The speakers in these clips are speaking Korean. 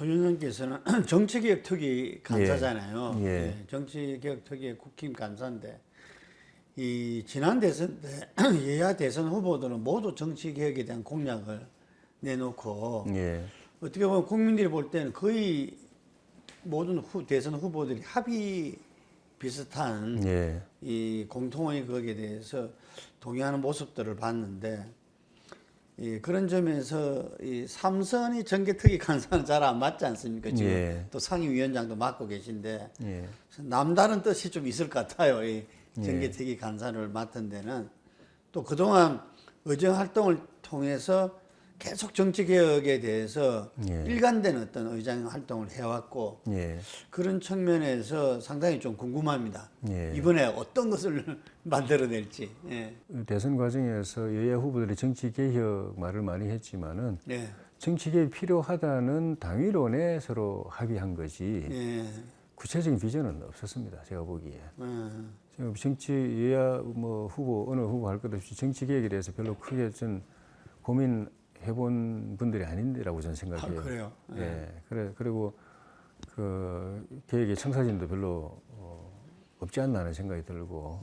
조윤선께서는 정치개혁특위 간사잖아요. 예. 예, 정치개혁특위의 국힘 간사인데 이 지난 대선 때 여야 대선 후보들은 모두 정치개혁에 대한 공약을 내놓고 예. 어떻게 보면 국민들이 볼 때는 거의 모든 대선 후보들이 합의 비슷한 예. 이 공통의 거기에 대해서 동의하는 모습들을 봤는데 그런 점에서 이 삼선이 정개특위 간사는 잘 안 맞지 않습니까? 지금 예. 또 상임위원장도 맡고 계신데 예. 남다른 뜻이 좀 있을 것 같아요. 이 정개특위 간사를 맡은 데는 또 그동안 의정 활동을 통해서 계속 정치 개혁에 대해서 예. 일관된 어떤 의정 활동을 해왔고 예. 그런 측면에서 상당히 좀 궁금합니다. 예. 이번에 어떤 것을 만들어낼지. 예. 대선 과정에서 여야 후보들이 정치 개혁 말을 많이 했지만은 예. 정치 개혁이 필요하다는 당위론에 서로 합의한 거지 예. 구체적인 비전은 없었습니다. 제가 보기에. 지금 정치 여야 뭐 후보 어느 후보 할 것 없이 정치 개혁에 대해서 별로 크게 전 고민해본 분들이 아닌데라고 저는 생각해요. 아, 그래요? 예. 그리고 그 계획의 청사진도 별로 없지 않나 하는 생각이 들고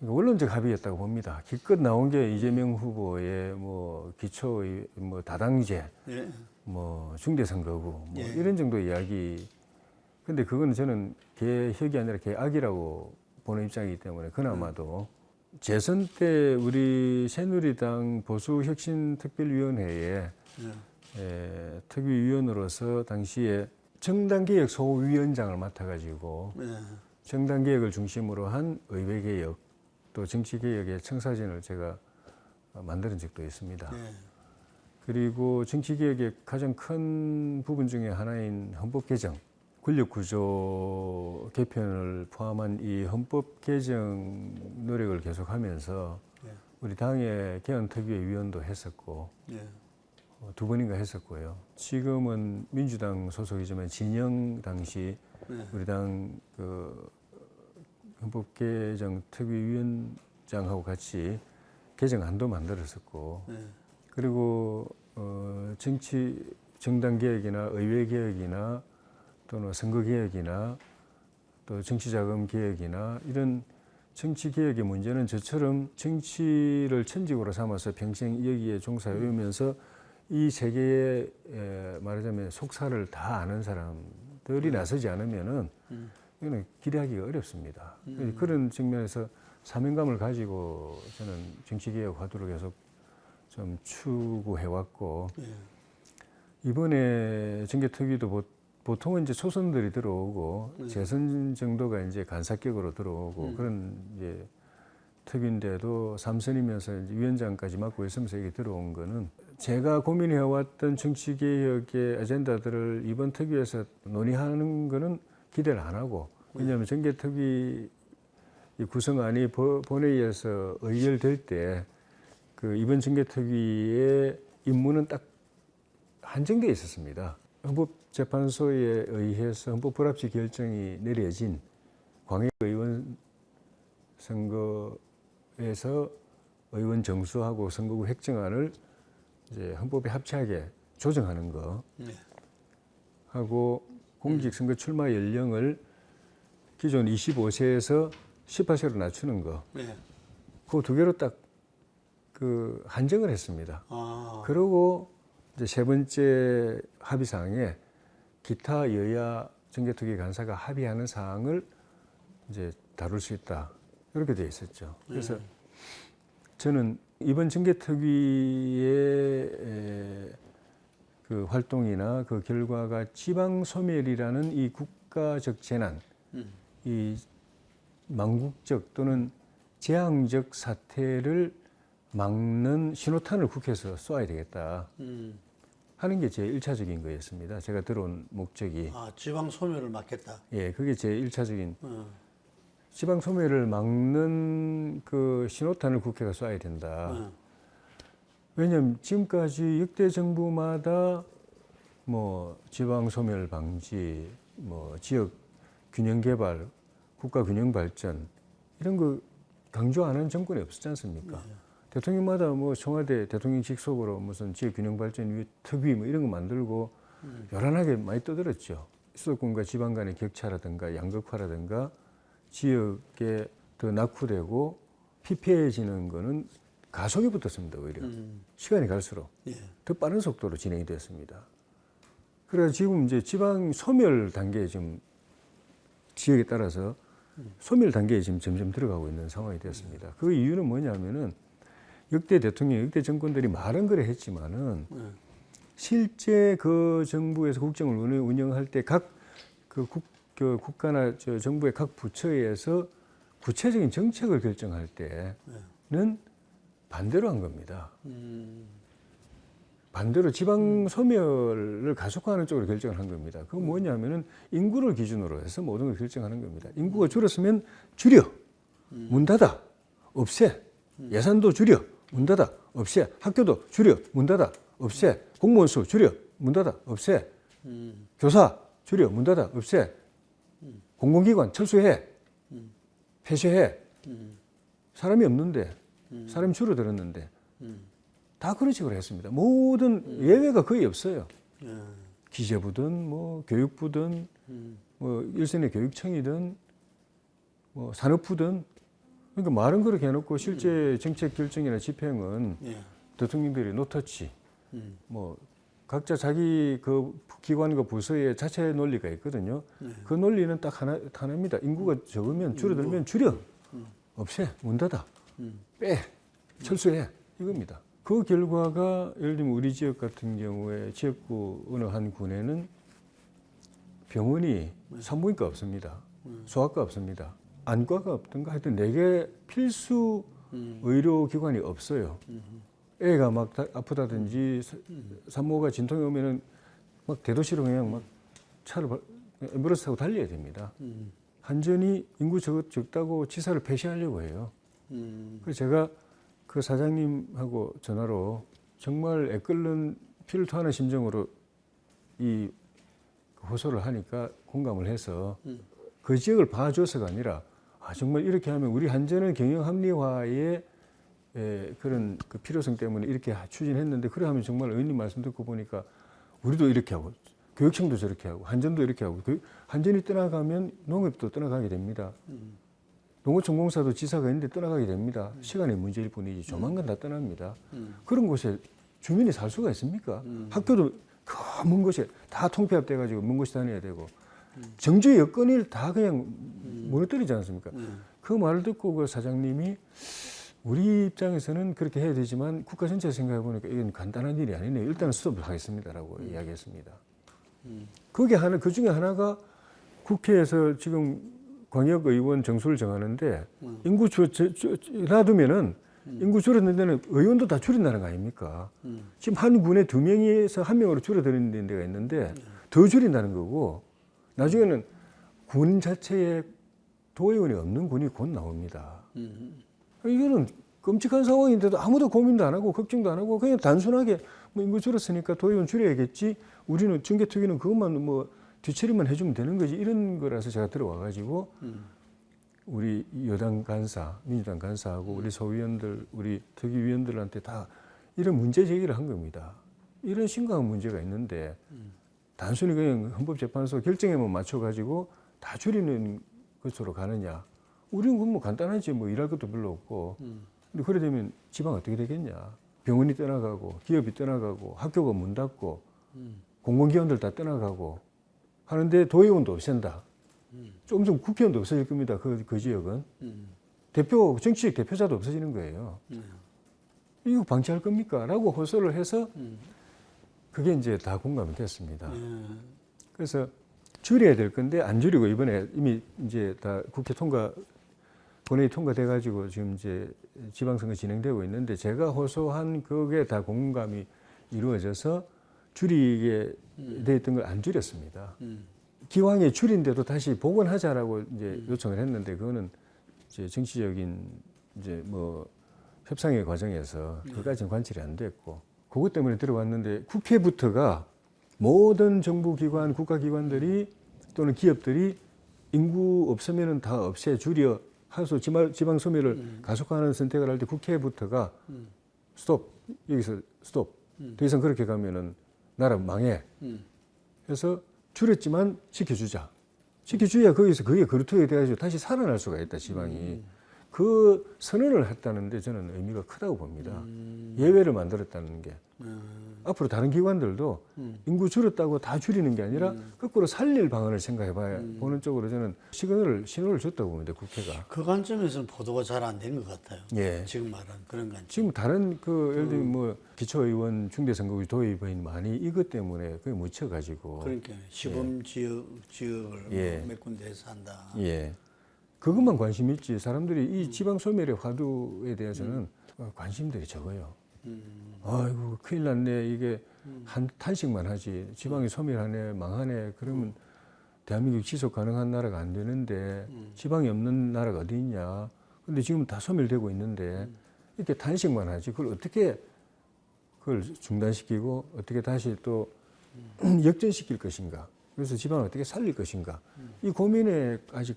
원론적 합의였다고 봅니다. 기껏 나온 게 이재명 후보의 뭐 기초의 뭐 다당제, 예. 뭐 중대선거구 뭐 예. 이런 정도 이야기. 근데 그거는 저는 개혁이 아니라 개악이라고 보는 입장이기 때문에 그나마도 재선 때 우리 새누리당 보수혁신특별위원회에 특위위원으로서 당시에 정당개혁 소위원장을 맡아가지고 정당개혁을 중심으로 한 의회개혁 또 정치개혁의 청사진을 제가 만드는 적도 있습니다. 그리고 정치개혁의 가장 큰 부분 중에 하나인 헌법개정, 권력구조 개편을 포함한 이 헌법 개정 노력을 계속하면서 우리 당의 개헌특위의 위원도 했었고 두 번인가 했었고요. 지금은 민주당 소속이지만 진영 당시 우리 당 그 헌법 개정 특위위원장하고 같이 개정안도 만들었었고 그리고 정당 개혁이나 의회 개혁이나 또는 선거 개혁이나 또 정치자금 개혁이나 이런 정치 개혁의 문제는 저처럼 정치를 천직으로 삼아서 평생 여기에 종사해오면서 이 세계의 말하자면 속살을 다 아는 사람들이 나서지 않으면은 이거는 기대하기가 어렵습니다. 그런 측면에서 사명감을 가지고 저는 정치 개혁 화두를 계속 좀 추구해왔고 이번에 정개특위도 보통은 이제 초선들이 들어오고 재선 정도가 이제 간사격으로 들어오고 그런 이제 특위인데도 3선이면서 이제 위원장까지 맡고 있으면서 이게 들어온 거는 제가 고민해왔던 정치개혁의 아젠다들을 이번 특위에서 논의하는 거는 기대를 안 하고 왜냐하면 정개특위 구성안이 본회의에서 의결될 때 그 이번 정개특위의 임무는 딱 한정되어 있었습니다. 헌법재판소에 의해서 헌법불합치 결정이 내려진 광역의원 선거에서 의원 정수하고 선거구 획정안을 이제 헌법에 합치하게 조정하는 거 하고 공직선거 출마 연령을 기존 25세에서 18세로 낮추는 거 그 두 개로 딱 그 한정을 했습니다. 그리고 이제 세 번째 합의사항에 기타 여야 정개특위 간사가 합의하는 사항을 이제 다룰 수 있다 이렇게 되어 있었죠. 그래서 저는 이번 정개특위의 그 활동이나 그 결과가 지방소멸이라는 이 국가적 재난, 이 망국적 또는 재앙적 사태를 막는 신호탄을 국회에서 쏘아야 되겠다 하는 게 제 1차적인 거였습니다. 제가 들어온 목적이. 지방 소멸을 막겠다. 예, 그게 제 1차적인. 지방 소멸을 막는 그 신호탄을 국회가 쏘아야 된다. 왜냐하면 지금까지 역대 정부마다 뭐 지방 소멸 방지, 뭐 지역 균형 개발, 국가 균형 발전 이런 거 강조 안 하는 정권이 없었지 않습니까? 대통령마다 뭐 청와대 대통령 직속으로 무슨 지역 균형 발전 특위 뭐 이런 거 만들고 요란하게 많이 떠들었죠. 수도권과 지방 간의 격차라든가 양극화라든가 지역에 더 낙후되고 피폐해지는 거는 가속이 붙었습니다. 오히려 시간이 갈수록 예. 더 빠른 속도로 진행이 됐습니다. 그래서 지금 이제 지방 소멸 단계에 지금 지역에 따라서 소멸 단계에 지금 점점 들어가고 있는 상황이 되었습니다. 그 이유는 뭐냐면은 역대 대통령, 역대 정권들이 말은 그래 했지만은 실제 그 정부에서 국정을 운영할 때 각 그 국가나 정부의 각 부처에서 구체적인 정책을 결정할 때는 반대로 한 겁니다. 반대로 지방 소멸을 가속화하는 쪽으로 결정을 한 겁니다. 그건 뭐냐면은 인구를 기준으로 해서 모든 걸 결정하는 겁니다. 인구가 줄었으면 줄여, 문 닫아, 없애. 예산도 줄여, 문 닫아, 없애. 학교도 줄여, 문 닫아, 없애. 공무원 수 줄여, 문 닫아, 없애. 교사 줄여, 문 닫아, 없애. 공공기관 철수해, 폐쇄해. 사람이 없는데, 사람이 줄어들었는데 다 그런 식으로 했습니다. 모든 예외가 거의 없어요. 기재부든 뭐 교육부든 뭐 일선의 교육청이든 뭐 산업부든 그러니까 말은 그렇게 해놓고 실제 정책 결정이나 집행은 대통령들이 노터치 뭐 각자 자기 그 기관과 부서의 자체 논리가 있거든요. 그 논리는 딱 하나입니다. 인구가 적으면 줄어들면 줄여, 없애, 문 닫아, 빼, 철수해 이겁니다. 그 결과가 예를 들면 우리 지역 같은 경우에 지역구 어느 한 군에는 병원이 산부인과 없습니다. 소아과 없습니다. 안과가 없던가 하여튼 4개 필수 의료기관이 없어요. 애가 막 아프다든지 산모가 진통이 오면은 막 대도시로 그냥 막 차를 앰뷸런스 타고 달려야 됩니다. 한전이 인구 적다고 지사를 폐쇄하려고 해요. 그래서 제가 그 사장님하고 전화로 정말 애끓는 피를 토하는 심정으로 이 호소를 하니까 공감을 해서 그 지역을 봐줘서가 아니라 정말 이렇게 하면 우리 한전은 경영 합리화의 그런 그 필요성 때문에 이렇게 추진했는데 그래 하면 정말 의원님 말씀 듣고 보니까 우리도 이렇게 하고 교육청도 저렇게 하고 한전도 이렇게 하고 한전이 떠나가면 농업도 떠나가게 됩니다. 농어촌공사도 지사가 있는데 떠나가게 됩니다. 시간의 문제일 뿐이지 조만간 다 떠납니다. 그런 곳에 주민이 살 수가 있습니까? 학교도 그 먼 곳에 다 통폐합돼가지고 먼 곳에 다녀야 되고 정주의 여건을 다 그냥 무너뜨리지 않습니까? 그 말을 듣고 그 사장님이 우리 입장에서는 그렇게 해야 되지만 국가 전체 생각해 보니까 이건 간단한 일이 아니네요. 일단 스톱을 하겠습니다라고 이야기했습니다. 그게 하나 그 중에 하나가 국회에서 지금 광역의원 정수를 정하는데 인구 놔두면은 인구 줄어드는 데는 의원도 다 줄인다는 거 아닙니까? 지금 한 군에 2명에서 1명으로 줄어드는 데가 있는데 더 줄인다는 거고 나중에는 군 자체에 도의원이 없는 군이 곧 나옵니다. 이거는 끔찍한 상황인데도 아무도 고민도 안 하고 걱정도 안 하고 그냥 단순하게 뭐 인구 줄었으니까 도의원 줄여야겠지. 우리는 정개특위는 그것만 뭐 뒤처리만 해주면 되는 거지 이런 거라서 제가 들어와 가지고 우리 여당 간사, 민주당 간사하고 우리 소위원들, 우리 특위위원들한테 다 이런 문제 제기를 한 겁니다. 이런 심각한 문제가 있는데 단순히 그냥 헌법재판소 결정에만 맞춰 가지고 다 줄이는 것으로 가느냐? 우리는 그건 뭐 간단하지 뭐 일할 것도 별로 없고 근데 그래 되면 지방 어떻게 되겠냐? 병원이 떠나가고 기업이 떠나가고 학교가 문 닫고 공공기관들 다 떠나가고 하는데 도의원도 없앤다. 조금 국회의원도 없어질 겁니다. 그 지역은. 정치적 대표자도 없어지는 거예요. 이거 방치할 겁니까? 라고 호소를 해서 그게 이제 다 공감이 됐습니다. 그래서 줄여야 될 건데 안 줄이고 이번에 이미 이제 다 국회 본회의 통과돼가지고 지금 이제 지방선거 진행되고 있는데 제가 호소한 그게 다 공감이 이루어져서 줄이게 돼 있던 걸 안 줄였습니다. 기왕에 줄인데도 다시 복원하자라고 이제 요청을 했는데 그거는 이제 정치적인 이제 뭐 협상의 과정에서 그까지는 관철이 안 됐고 그것 때문에 들어왔는데 국회부터가 모든 정부기관, 국가기관들이 또는 기업들이 인구 없으면은 다 없애 줄여 하소 지방 소멸을 가속화하는 선택을 할 때 국회부터가 스톱 여기서 스톱 더 이상 그렇게 가면은 나라 망해 그래서 줄였지만 지켜주자. 지켜줘야 거기서 그게 그루트가 돼가지고 다시 살아날 수가 있다, 지방이. 그 선언을 했다는데 저는 의미가 크다고 봅니다. 예외를 만들었다는 게. 앞으로 다른 기관들도 인구 줄였다고 다 줄이는 게 아니라 거꾸로 살릴 방안을 생각해 봐야 보는 쪽으로 저는 신호를 줬다고 봅니다, 국회가. 그 관점에서는 보도가 잘 안 된 것 같아요. 예. 지금 말한 그런 관점. 지금 다른 예를 들면 뭐 기초의원 중대선거구 도의원 많이 이것 때문에 그게 묻혀가지고. 그러니까 시범 지역을 예. 몇 군데에서 한다. 예. 그것만 관심 있지 사람들이 이 지방 소멸의 화두에 대해서는 관심들이 적어요. 아이고 큰일 났네 이게 한 탄식만 하지 지방이 소멸하네 망하네 그러면 대한민국 지속 가능한 나라가 안 되는데 지방이 없는 나라가 어디 있냐. 근데 지금 다 소멸되고 있는데 이렇게 탄식만 하지 그걸 어떻게 그걸 중단시키고 어떻게 다시 또 역전시킬 것인가. 그래서 지방을 어떻게 살릴 것인가. 이 고민에 아직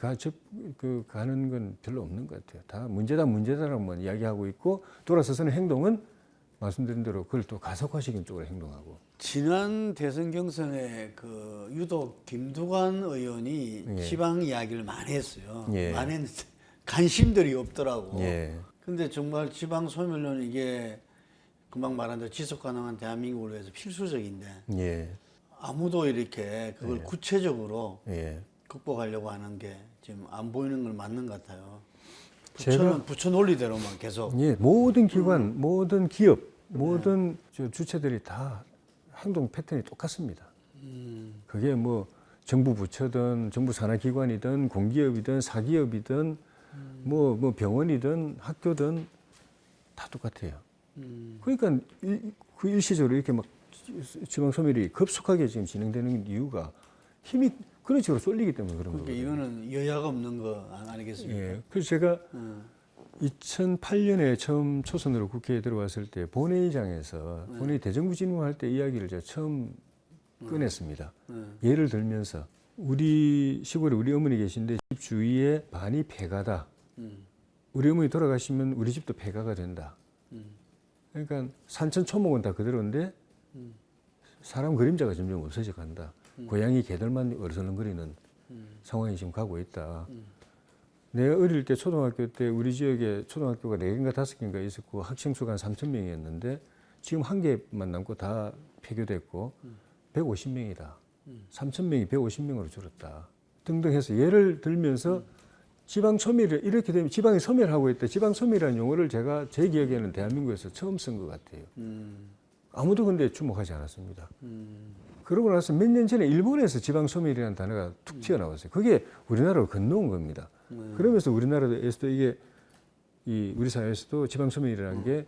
가는 건 별로 없는 것 같아요. 다 문제다라고만 이야기하고 있고 돌아서서는 행동은 말씀드린 대로 그걸 또 가속화시키는 쪽으로 행동하고. 지난 대선 경선에 그 유독 김두관 의원이 예. 지방 이야기를 많이 했어요. 예. 많이 했는데 관심들이 없더라고. 예. 근데 정말 지방 소멸론 이게 금방 말한 대로 지속 가능한 대한민국을 위해서 필수적인데 예. 아무도 이렇게 그걸 구체적으로 예. 극복하려고 하는 게 지금 안 보이는 건 맞는 것 같아요. 제가 부처 논리대로만 계속. 예, 모든 기관, 모든 기업, 모든 주체들이 다 행동 패턴이 똑같습니다. 그게 뭐 정부 부처든 정부 산하기관이든 공기업이든 사기업이든 뭐 병원이든 학교든 다 똑같아요. 그러니까 그 일시적으로 이렇게 막 지방 소멸이 급속하게 지금 진행되는 이유가 힘이 그런 식으로 쏠리기 때문에 그런 거예요. 그러니까 이거는 여야가 없는 거 아니겠습니까? 예. 그래서 제가 2008년에 처음 초선으로 국회에 들어왔을 때 본회의장에서 본회의 대정부 질문할 때 이야기를 제가 처음 꺼냈습니다. 예를 들면서 우리 시골에 우리 어머니 계신데 집 주위에 반이 폐가다. 우리 어머니 돌아가시면 우리 집도 폐가가 된다. 그러니까 산천 초목은 다 그대로인데 사람 그림자가 점점 없어져 간다. 고양이 개들만 어르슬렁거리는 상황이 지금 가고 있다. 내가 어릴 때 초등학교 때 우리 지역에 초등학교가 4개인가 5개인가 있었고 학생 수가 한 3,000명이었는데 지금 1개만 남고 다 폐교됐고 150명이다. 3,000명이 150명으로 줄었다. 등등 해서 예를 들면서 지방 소멸이 이렇게 되면 지방이 소멸하고 있다. 지방 소멸이라는 용어를 제가 제 기억에는 대한민국에서 처음 쓴 것 같아요. 아무도 근데 주목하지 않았습니다. 그러고 나서 몇 년 전에 일본에서 지방 소멸이라는 단어가 툭 튀어나왔어요. 그게 우리나라로 건너온 겁니다. 그러면서 우리나라에서도 이게 우리 사회에서도 지방 소멸이라는 게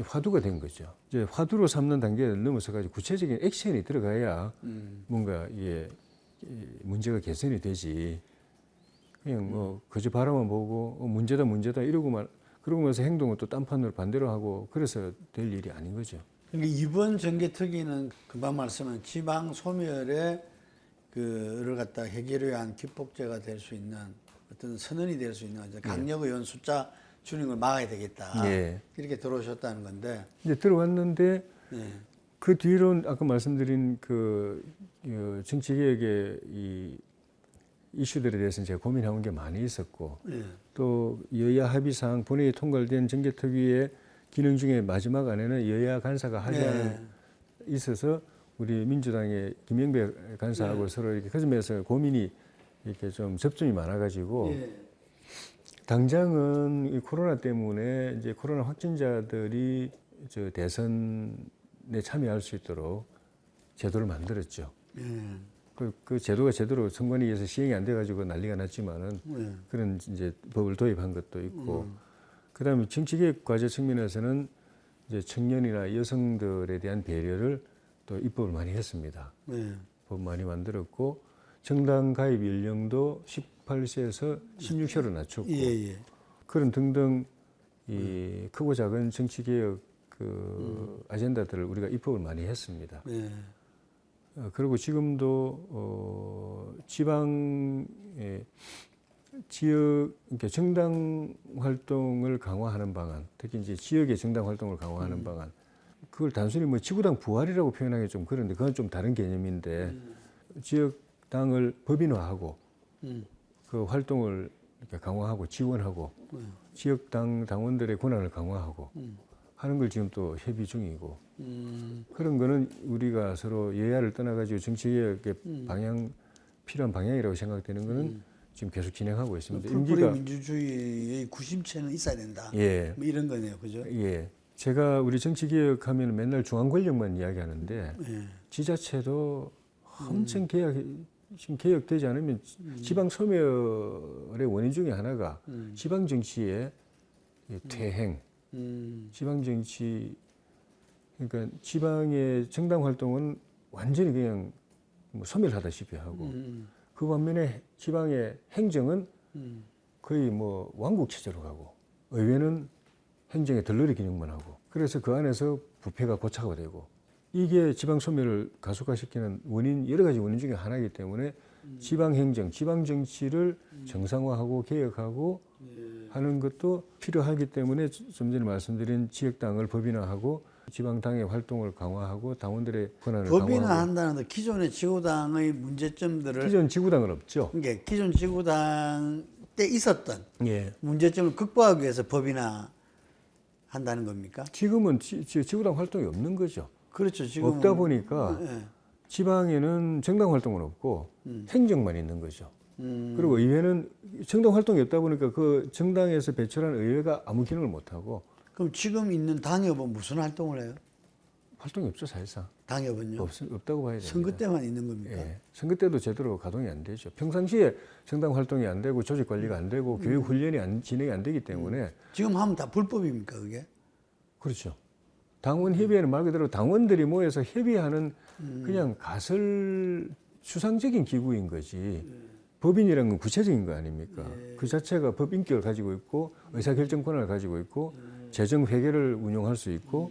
화두가 된 거죠. 이제 화두로 삼는 단계를 넘어서 가지고 구체적인 액션이 들어가야 뭔가 이게 문제가 개선이 되지. 그냥 뭐 그저 바라만 보고 문제다 이러고만 그러면서 행동은 또 딴판으로 반대로 하고 그래서 될 일이 아닌 거죠. 그러니까 이번 정개특위는 금방 말씀한 지방 소멸의 그를 갖다 해결을 위한 기폭제가 될 수 있는 어떤 선언이 될 수 있는 강력 의원 숫자 줄이는 걸 막아야 되겠다. 예. 이렇게 들어오셨다는 건데. 이제 들어왔는데 예. 그 뒤로는 아까 말씀드린 그 정치개혁의 이 이슈들에 대해서는 제가 고민해온 게 많이 있었고 예. 또 여야 합의상 본회의에 통과된 정개특위의 기능 중에 마지막 안에는 여야 간사가 하자는 있어서 우리 민주당의 김영배 간사하고 서로 이렇게 그 점에서 고민이 이렇게 좀 접점이 많아가지고 당장은 이 코로나 때문에 이제 코로나 확진자들이 저 대선에 참여할 수 있도록 제도를 만들었죠. 그 제도가 제대로 선관위에 의해서 시행이 안 돼가지고 난리가 났지만은 그런 이제 법을 도입한 것도 있고 그다음에 정치개혁 과제 측면에서는 이제 청년이나 여성들에 대한 배려를 또 입법을 많이 했습니다. 법 많이 만들었고 정당 가입 연령도 18세에서 16세로 낮췄고 그런 등등 이 크고 작은 정치개혁 그 아젠다들을 우리가 입법을 많이 했습니다. 그리고 지금도 지방의 지역 그러니까 정당 활동을 강화하는 방안, 특히 이제 지역의 정당 활동을 강화하는 방안, 그걸 단순히 뭐 지구당 부활이라고 표현하기 좀 그런데 그건 좀 다른 개념인데 지역당을 법인화하고 음. 그 활동을 이렇게 강화하고 지원하고 지역당 당원들의 권한을 강화하고 하는 걸 지금 또 협의 중이고 그런 거는 우리가 서로 여야를 떠나가지고 정치개혁의 방향 필요한 방향이라고 생각되는 거는 지금 계속 진행하고 있습니다. 풀뿌리 민주주의의 구심체는 있어야 된다. 예, 뭐 이런 거네요, 그죠? 예. 제가 우리 정치개혁하면 맨날 중앙 권력만 이야기하는데 예. 지자체도 엄청 지금 개혁되지 않으면 지방 소멸의 원인 중에 하나가 지방 정치의 퇴행, 지방 정치 그러니까 지방의 정당 활동은 완전히 그냥 뭐 소멸하다시피 하고 그 반면에 지방의 행정은 거의 뭐 왕국 체제로 가고 의회는 행정의 덜러리 기능만 하고 그래서 그 안에서 부패가 고착화 되고 이게 지방 소멸을 가속화시키는 원인 여러 가지 원인 중에 하나이기 때문에 지방 행정, 지방 정치를 정상화하고 개혁하고 하는 것도 필요하기 때문에 좀 전에 말씀드린 지역당을 법인화하고 지방당의 활동을 강화하고 당원들의 권한을 강화하고 법인화한다는 건 기존의 지구당의 문제점들을 기존 지구당은 없죠. 그러니까 기존 지구당 때 있었던 예. 문제점을 극복하기 위해서 법인화 한다는 겁니까? 지금은 지구당 활동이 없는 거죠. 그렇죠. 지금 없다 보니까 예. 지방에는 정당 활동은 없고 행정만 있는 거죠. 그리고 의회는 정당 활동이 없다 보니까 그 정당에서 배출한 의회가 아무 기능을 못 하고 그럼 지금 있는 당협은 무슨 활동을 해요? 활동이 없죠 사실상. 당협은요? 없다고 봐야 됩니다. 선거 때만 있는 겁니까? 예. 선거 때도 제대로 가동이 안 되죠. 평상시에 정당 활동이 안 되고 조직 관리가 안 되고 교육 훈련이 진행이 안 되기 때문에 지금 하면 다 불법입니까 그게? 그렇죠. 당원 협의회는 말 그대로 당원들이 모여서 협의하는 그냥 가설 추상적인 기구인 거지. 법인이라는 건 구체적인 거 아닙니까? 그 자체가 법 인격을 가지고 있고 의사결정 권한을 가지고 있고 재정 회계를 운용할 수 있고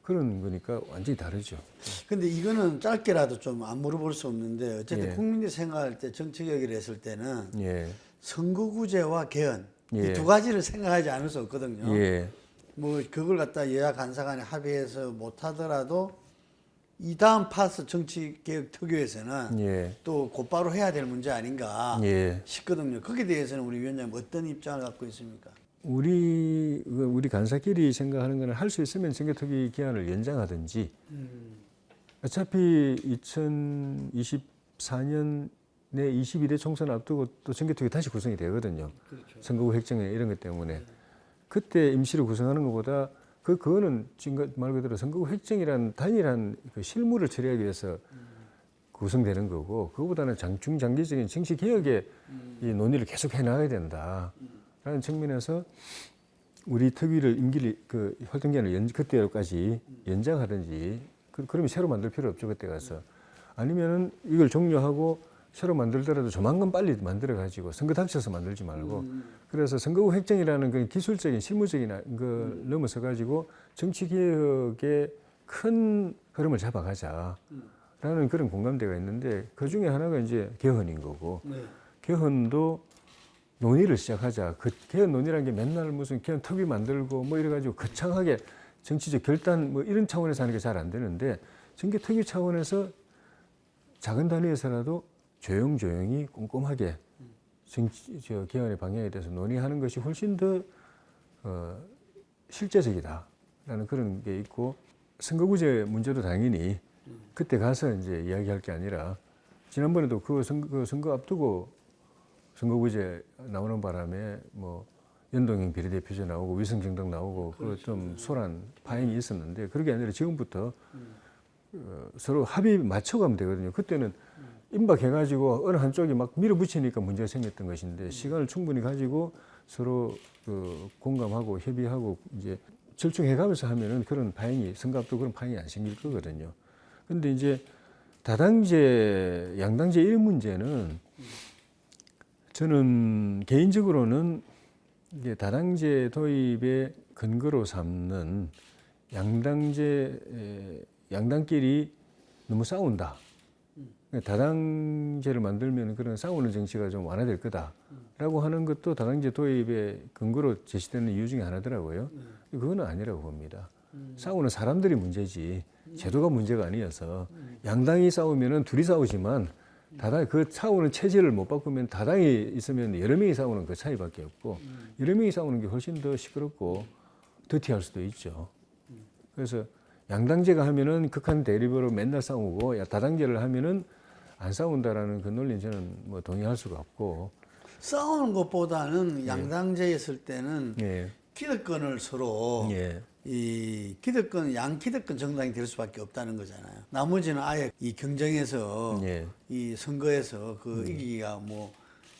그런 거니까 완전히 다르죠. 근데 이거는 짧게라도 좀 안 물어볼 수 없는데 어쨌든 예. 국민들이 생각할 때 정치개혁을 했을 때는 예. 선거구제와 개헌 예. 이 두 가지를 생각하지 않을 수 없거든요. 예. 뭐 그걸 갖다 여야 간사간에 합의해서 못하더라도 이 다음 파스 정치개혁 특위에서는 예. 또 곧바로 해야 될 문제 아닌가 예. 싶거든요. 거기에 대해서는 우리 위원장님 어떤 입장을 갖고 있습니까? 우리 간사끼리 생각하는 거는 할 수 있으면 정개특위 기한을 연장하든지 어차피 2024년 내 21대 총선 앞두고 또 정개특위 다시 구성이 되거든요. 그렇죠. 선거구 획정에 이런 것 때문에 그때 임시로 구성하는 것보다 그거는 지금 말 그대로 선거구 획정이란 단일한 그 실무를 처리하기 위해서 구성되는 거고 그거보다는 중장기적인 정치 개혁의 이 논의를 계속 해나가야 된다라는 측면에서 우리 특위를 임기를 그 활동 기간을 그때까지 연장하든지 그러면 새로 만들 필요 없죠 그때 가서 아니면은 이걸 종료하고 새로 만들더라도 조만간 빨리 만들어 가지고 선거 닥쳐서 만들지 말고 그래서 선거구 획정이라는 그 기술적인 실무적인 걸 넘어서 가지고 정치 개혁의 큰 흐름을 잡아가자라는 그런 공감대가 있는데 그 중에 하나가 이제 개헌인 거고 개헌도 논의를 시작하자. 그 개헌 논의라는 게 맨날 무슨 개헌 특위 만들고 뭐 이래가지고 거창하게 정치적 결단 뭐 이런 차원에서 하는 게 잘 안 되는데 정계 특위 차원에서 작은 단위에서라도 조용히 꼼꼼하게 개헌의 방향에 대해서 논의하는 것이 훨씬 더 실제적이다라는 그런 게 있고 선거구제 문제도 당연히 그때 가서 이제 이야기할 게 아니라 지난번에도 그 선거 앞두고 선거구제 나오는 바람에 뭐 연동형 비례대표제 나오고 위성정당 나오고 그 좀 소란 파행이 있었는데 그런 게 아니라 지금부터 서로 합의 맞춰가면 되거든요. 그때는 임박해가지고 어느 한쪽이 막 밀어붙이니까 문제가 생겼던 것인데 시간을 충분히 가지고 서로 그 공감하고 협의하고 이제 절충해가면서 하면은 그런 파행이 선거 앞두고 그런 파행이 안 생길 거거든요. 근데 이제 다당제, 양당제 이런 문제는 저는 개인적으로는 이게 다당제 도입의 근거로 삼는 양당끼리 너무 싸운다. 다당제를 만들면 그런 싸우는 정치가 좀 완화될 거다라고 하는 것도 다당제 도입의 근거로 제시되는 이유 중에 하나더라고요. 그거는 아니라고 봅니다. 싸우는 사람들이 문제지 제도가 문제가 아니어서 양당이 싸우면은 둘이 싸우지만 다당 그 싸우는 체질을 못 바꾸면 다당이 있으면 여러 명이 싸우는 그 차이밖에 없고 여러 명이 싸우는 게 훨씬 더 시끄럽고 더티할 수도 있죠. 그래서 양당제가 하면은 극한 대립으로 맨날 싸우고 다당제를 하면은 안 싸운다라는 그 논리는 저는 뭐 동의할 수가 없고 싸우는 것보다는 양당제였을 때는 예. 기득권을 서로 예. 이 기득권 양기득권 정당이 될 수밖에 없다는 거잖아요. 나머지는 아예 이 경쟁에서 예. 이 선거에서 그 이기기가 뭐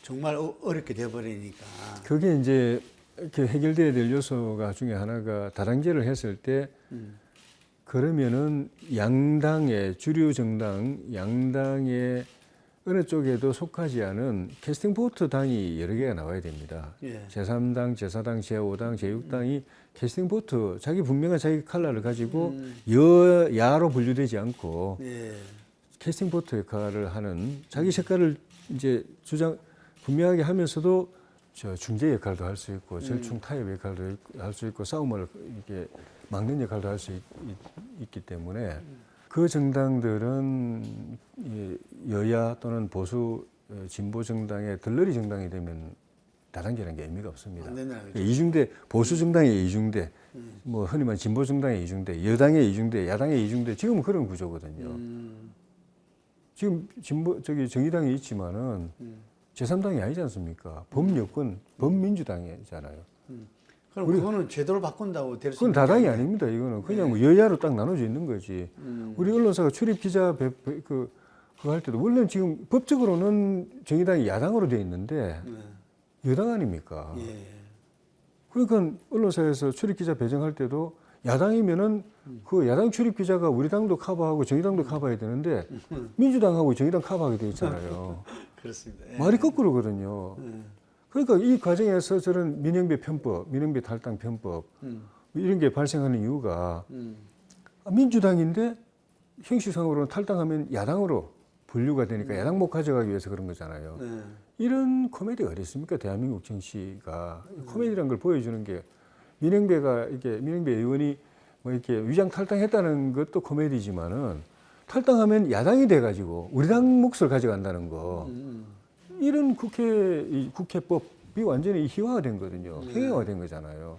정말 어렵게 돼버리니까. 그게 이제 이렇게 해결돼야 될 요소가 중에 하나가 다당제를 했을 때 그러면은 양당의 주류 정당 양당의 어느 쪽에도 속하지 않은 캐스팅 보트 당이 여러 개가 나와야 됩니다. 예. 제3당, 제4당, 제5당, 제6당이 캐스팅 보트 자기 분명한 자기 칼라를 가지고 여야로 분류되지 않고 예. 캐스팅 보트 역할을 하는 자기 색깔을 이제 주장 분명하게 하면서도 저 중재 역할도 할 수 있고 절충 타협 역할도 할 수 있고 싸움을 이렇게 막는 역할도 할 수 있기 때문에 그 정당들은 여야 또는 보수 진보 정당의 들러리 정당이 되면 다당제라는 게 의미가 없습니다. 안 된다는 거죠. 이중대 보수 정당의 이중대, 뭐 흔히 말하는 진보 정당의 이중대, 여당의 이중대, 야당의 이중대 지금은 그런 구조거든요. 지금 진보 저기 정의당이 있지만은 제3당이 아니지 않습니까? 범여권, 범민주당이잖아요. 그럼 그거는 제도를 바꾼다고 될 수 그건 있는 다당이 게 아닙니다. 이거는 그냥 뭐 여야로 딱 나눠져 있는 거지. 우리 언론사가 출입 기자 그거 할 때도 원래는 지금 법적으로는 정의당이 야당으로 돼 있는데 여당 아닙니까? 예. 그러니까 언론사에서 출입 기자 배정할 때도 야당이면은 그 야당 출입 기자가 우리 당도 커버하고 정의당도 커버해야 되는데 민주당하고 정의당 커버하게 돼 있잖아요. 그렇습니다. 예. 말이 거꾸로거든요. 그러니까 이 과정에서 저런 민영배 편법, 민영배 탈당 편법 이런 게 발생하는 이유가 민주당인데 형식상으로는 탈당하면 야당으로 분류가 되니까 야당목 가져가기 위해서 그런 거잖아요. 네. 이런 코미디가 어디 있습니까? 대한민국 정치가 코미디라는 걸 보여주는 게 민영배가 이렇게 민영배 의원이 뭐 이렇게 위장 탈당했다는 것도 코미디지만은 탈당하면 야당이 돼가지고 우리 당 몫을 가져간다는 거. 이런 국회법이 완전히 희화가 된 거거든요. 행위화가 된 거잖아요.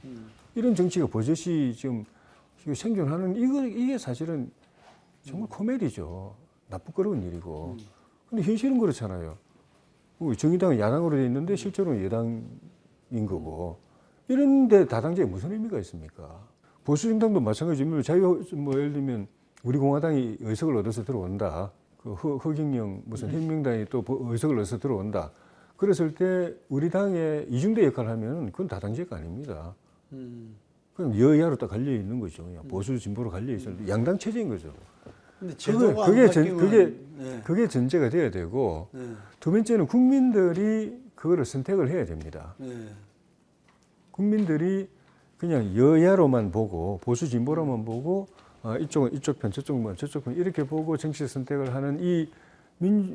이런 정치가 버젓이 지금 생존하는 이게 사실은 정말 코미디죠. 나쁘거로운 일이고. 근데 현실은 그렇잖아요. 정의당은 야당으로 돼 있는데 실제로는 여당인 거고. 이런데 다당제에 무슨 의미가 있습니까? 보수 정당도 마찬가지입니다. 뭐 예를 들면 우리 공화당이 의석을 얻어서 들어온다. 그 허경영 무슨 혁명당이 또 의석을 얻어서 들어온다. 그랬을 때 우리 당의 이중대 역할을 하면 그건 다당제가 아닙니다. 그냥 여야로 딱 갈려 있는 거죠. 그냥 보수 진보로 갈려 있어요. 양당 체제인 거죠. 근데 제도가 안 바뀌면 그게 전제가 돼야 되고 네. 두 번째는 국민들이 그거를 선택을 해야 됩니다. 네. 국민들이 그냥 여야로만 보고 보수 진보로만 보고 이쪽은 이쪽 편, 저쪽은 저쪽 편 이렇게 보고 정치 선택을 하는 이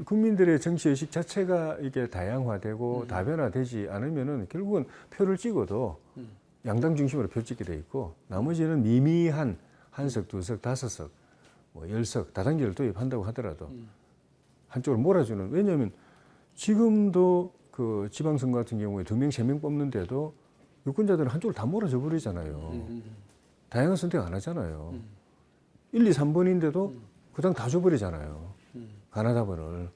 국민들의 정치 의식 자체가 이게 다양화되고 다변화되지 않으면은 결국은 표를 찍어도 양당 중심으로 표 찍게 돼 있고 나머지는 미미한 한석, 두석, 다섯석, 뭐 10석 다당제를 도입한다고 하더라도 한쪽으로 몰아주는 왜냐하면 지금도 그 지방선거 같은 경우에 2명, 3명 뽑는데도 유권자들은 한쪽으로 다 몰아줘 버리잖아요. 다양한 선택 안 하잖아요. 1, 2, 3번인데도 그 당 다 줘버리잖아요. 가나다번을.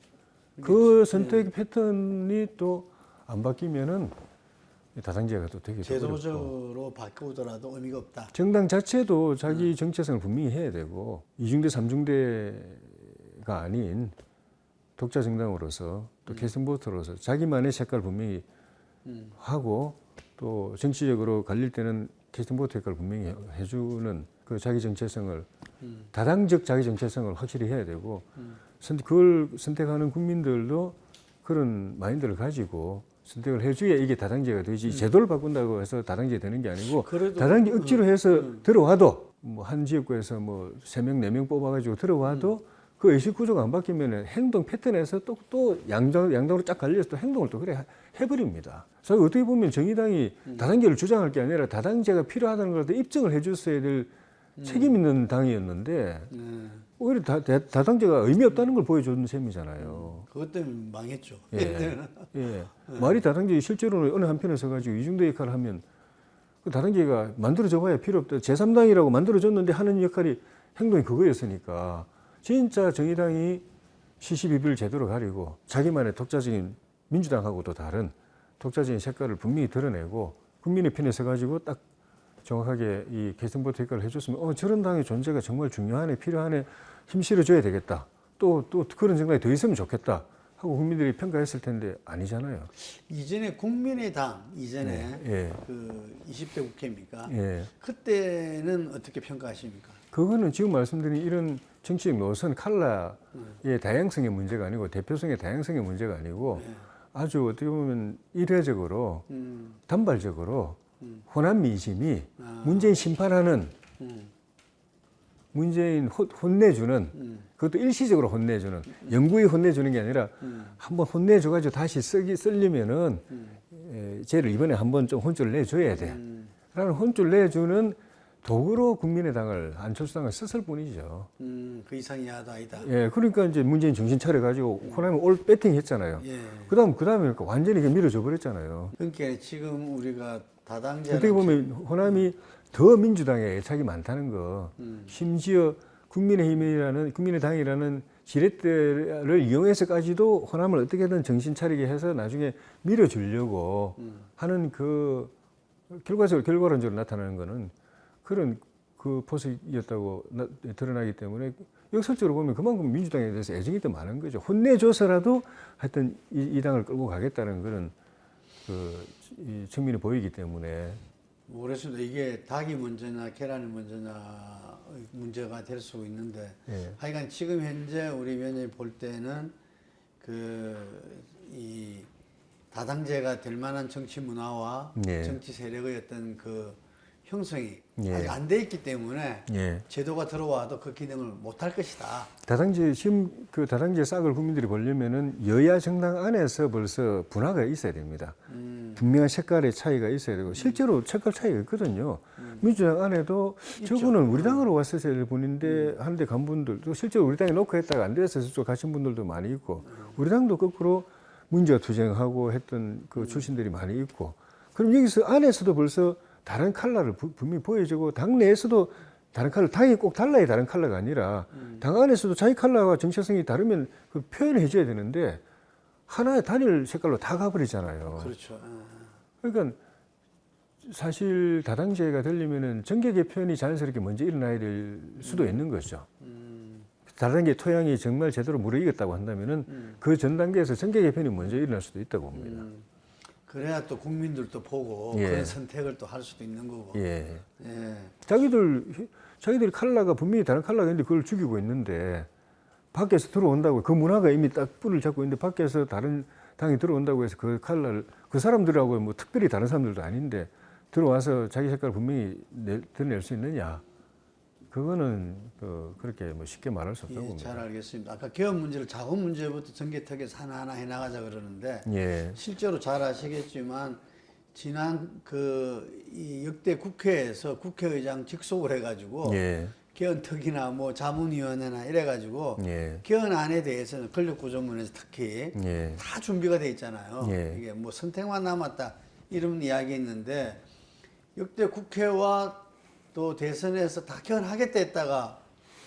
그 선택 패턴이 또 안 바뀌면은 다당제가 또 되게 어렵고. 제도적으로 바꾸더라도 의미가 없다. 정당 자체도 자기 정체성을 분명히 해야 되고 이중대, 삼중대가 아닌 독자 정당으로서 또 캐스팅보트로서 자기만의 색깔을 분명히 하고 또 정치적으로 갈릴 때는 캐스팅보트 역할을 분명히 해주는 그 자기 정체성을 다당적 자기 정체성을 확실히 해야 되고 그걸 선택하는 국민들도 그런 마인드를 가지고 선택을 해줘야 이게 다당제가 되지 제도를 바꾼다고 해서 다당제 되는 게 아니고 다당제 억지로 해서 들어와도 뭐 한 지역구에서 뭐 3명, 4명 뽑아가지고 들어와도 그 의식 구조가 안 바뀌면 행동 패턴에서 또 양당으로 쫙 갈려서 또 행동을 또 그래 해버립니다. 그래서 어떻게 보면 정의당이 다당제를 주장할 게 아니라 다당제가 필요하다는 걸 입증을 해줬어야 될 책임 있는 당이었는데 오히려 다당제가 의미 없다는 걸 보여주는 셈이잖아요. 그것 때문에 망했죠. 예. 예. 말이 다당제 실제로는 어느 한편에 서가지고 이중대 역할을 하면 그 다당제가 만들어줘봐야 필요 없다. 제3당이라고 만들어줬는데 하는 역할이 행동이 그거였으니까 진짜 정의당이 시시비비를 제대로 가리고 자기만의 독자적인 민주당하고도 다른 독자적인 색깔을 분명히 드러내고 국민의 편에 서가지고 딱 정확하게 이 개성보트 역할을 해줬으면 저런 당의 존재가 정말 중요하네, 필요하네, 힘 실어줘야 되겠다. 또 그런 생각이 더 있으면 좋겠다 하고 국민들이 평가했을 텐데 아니잖아요. 이전에 국민의당 이전에 예. 그 20대 국회입니까? 예. 그때는 어떻게 평가하십니까? 그거는 지금 말씀드린 이런 정치적 노선 컬러의 다양성의 문제가 아니고 대표성의 다양성의 문제가 아니고 아주 어떻게 보면 이례적으로 단발적으로 호남 민심이 문재인 심판하는 문재인 혼내주는 그것도 일시적으로 혼내주는 영구히 혼내주는 게 아니라 한번 혼내줘가지고 다시 쓰려면은 쟤를 이번에 한번 좀 혼쭐을 내줘야 돼 라는 혼쭐 내주는 도구로 국민의당을 안철수당을 썼을 뿐이죠. 그 이상이 아니다. 예, 그러니까 이제 문재인 정신 차려가지고 호남이 올 배팅했잖아요. 예. 그다음에 그러니까 완전히 밀어줘 버렸잖아요. 그러니까 지금 우리가 다당제 어떻게 보면 호남이 더 민주당에 애착이 많다는 거, 심지어 국민의당이라는 지렛대를 이용해서까지도 호남을 어떻게든 정신 차리게 해서 나중에 밀어주려고 하는 그 결과론적으로 나타나는 거는 그런 그 포석이었다고 드러나기 때문에 역설적으로 보면 그만큼 민주당에 대해서 애정이 더 많은 거죠. 혼내줘서라도 하여튼 이 당을 끌고 가겠다는 그런 이 측면이 보이기 때문에. 그래서 이게 닭이 먼저냐 계란이 먼저냐 문제가 될 수 있는데 예. 하여간 지금 현재 우리 위원장이 볼 때는 이 다당제가 될 만한 정치 문화와 예. 정치 세력의 어떤 그 형성이 예. 아직 안 돼 있기 때문에 예. 제도가 들어와도 그 기능을 못 할 것이다. 지금 그 다당제 싹을 국민들이 보려면은 여야 정당 안에서 벌써 분화가 있어야 됩니다. 분명한 색깔의 차이가 있어야 되고 실제로 색깔 차이가 있거든요. 민주당 안에도 저분은 우리 당으로 왔을 분인데 하는데 간 분들도 실제로 우리 당에 놓고 했다가 안 돼서 저쪽 가신 분들도 많이 있고 우리 당도 거꾸로 문제가 투쟁하고 했던 그 출신들이 많이 있고 그럼 여기서 안에서도 벌써 다른 컬러를 분명히 보여주고 당 내에서도 다른 컬러, 당이 꼭 달라야 다른 컬러가 아니라 당 안에서도 자기 컬러와 정체성이 다르면 그 표현을 해줘야 되는데 하나의 단일 색깔로 다 가버리잖아요. 그렇죠. 그러니까 사실 다당제가 되려면은 정계 개편이 자연스럽게 먼저 일어나야 될 수도 있는 거죠. 다당계 토양이 정말 제대로 무르익었다고 한다면은 그 전 단계에서 정계 개편이 먼저 일어날 수도 있다고 봅니다. 그래야 또 국민들도 보고 예. 그런 선택을 또 할 수도 있는 거고. 예. 예. 자기들 컬러가 분명히 다른 컬러가 있는데 그걸 죽이고 있는데 밖에서 들어온다고 그 문화가 이미 딱 뿔을 잡고 있는데 밖에서 다른 당이 들어온다고 해서 그 컬러를 그 사람들하고 뭐 특별히 다른 사람들도 아닌데 들어와서 자기 색깔을 분명히 드러낼 수 있느냐? 그거는 그렇게 뭐 쉽게 말할 수 없다고 봅니다. 잘 알겠습니다. 아까 개헌 문제를 작은 문제부터 전개턱에서 하나하나 해나가자 그러는데 예. 실제로 잘 아시겠지만 지난 이 역대 국회에서 국회의장 직속을 해가지고 예. 개헌특위나 뭐 자문위원회나 이래가지고 예. 개헌안에 대해서는 권력구조문에서 특히 예. 다 준비가 돼 있잖아요. 예. 이게 뭐 선택만 남았다 이런 이야기 있는데 역대 국회와 또 대선에서 다 개헌하겠다 했다가